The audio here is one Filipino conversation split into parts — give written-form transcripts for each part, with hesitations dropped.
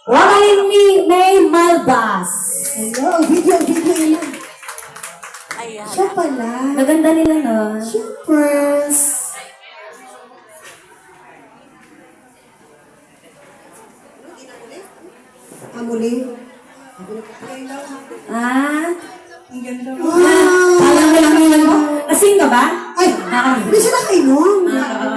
Wagaling ni May Malbas. Hello, video lang. Siya pala. Maganda nila, no? Supers. Amuli. Ah? Ang ganda. Alam mo lang yun mo? Lasing ka ba? Ay, hindi siya nakainom.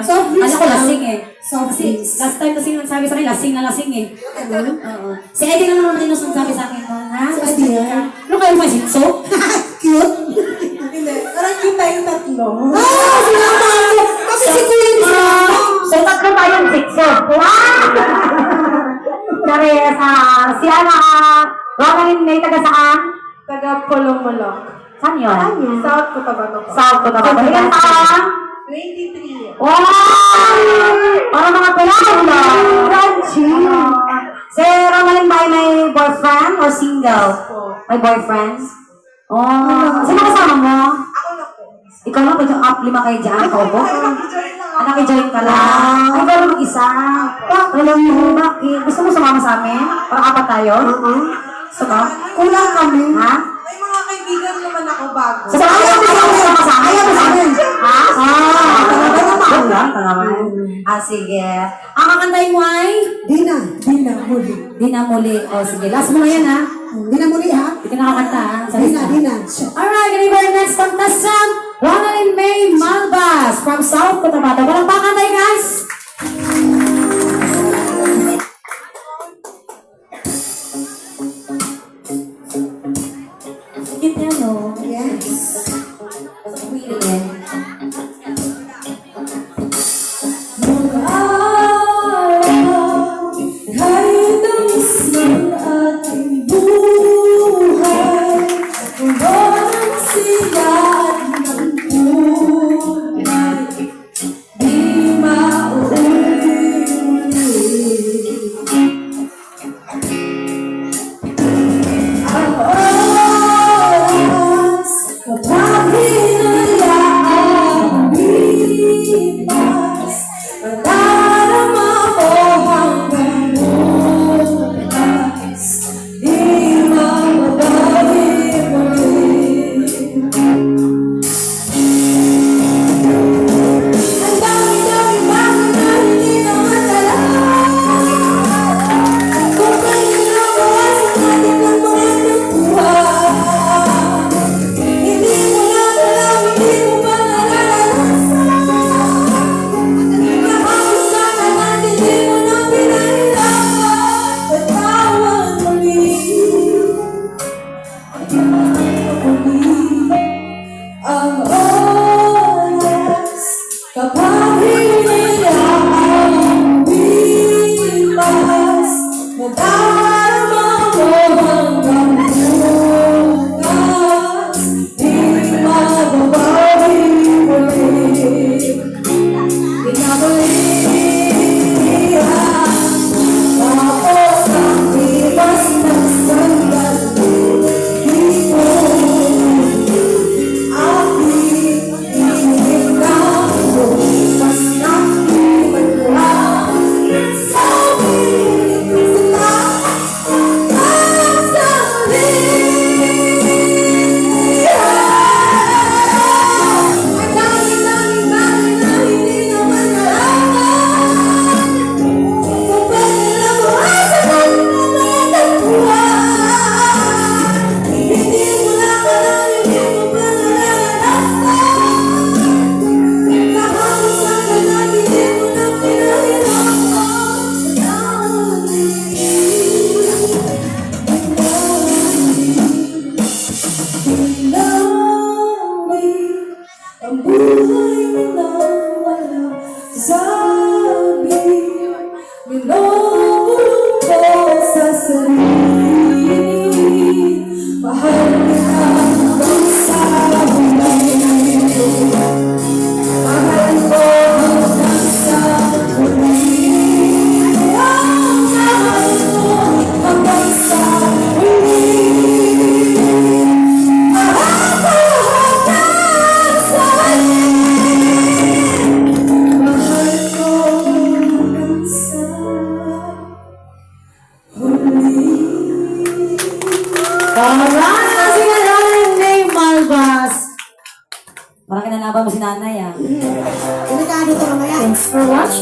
Soft drinks Ano ko lasing eh. Soft Kasi drinks. last time kasi nagsabi sa akin, lasing na lasing eh. Ano? Oo. Si Eddie lang naman yung nagsabi sa akin, ha? Si Eddie, ha? Ano kayo mga sinso? Cute. Hindi. Parang cute tayong tatlo. Sinama ako. Kasi si Kuya ni sinama. So, tatlo tayong sikso. Wow! Dari si Ana, Wagaling May taga saan? Taga Pulong-Mulok. Saan yun? South Cotabato po. South Cotabato. Ilan taon? 23. Wow! Parang mga pelado. Crunchy. Si Wagaling May may boyfriend or single? Po. May boyfriend? Oh. Sino kasama mo? Ako na po. Ikaw lang, pwede up 5 kayo dyan. Ikaw po? Join lang ako. Anak, i-join ka lang. Ay, ikaw lang mag-isa. Alam mo, bakit? Gusto mo sumama sa amin? Para apat tayo? Gusto mo? Kulang kami. Ha? May mga kaibigan naman ako bago. So, ayaw mo sumama sa amin? Ayaw mo sa amin. Ha? Talaga naman. Talaga naman. Sige. Ang kakantahin mo ay? Dina. Muli. Di na muli. O, sige. Last mo na yan, ha? Dina muli ha. Hindi ka nakakanta, ha? Dina. Alright, ganun our next contestant, Wagaling May Malbas from South Cotabato. Walang pakantay, guys! Cute yan, no? Yes. Really, eh. Alright, si Nanay Nay Malbas. Parang kinalaban mo si nanay ah. Delikado to mamaya. Thanks for watching.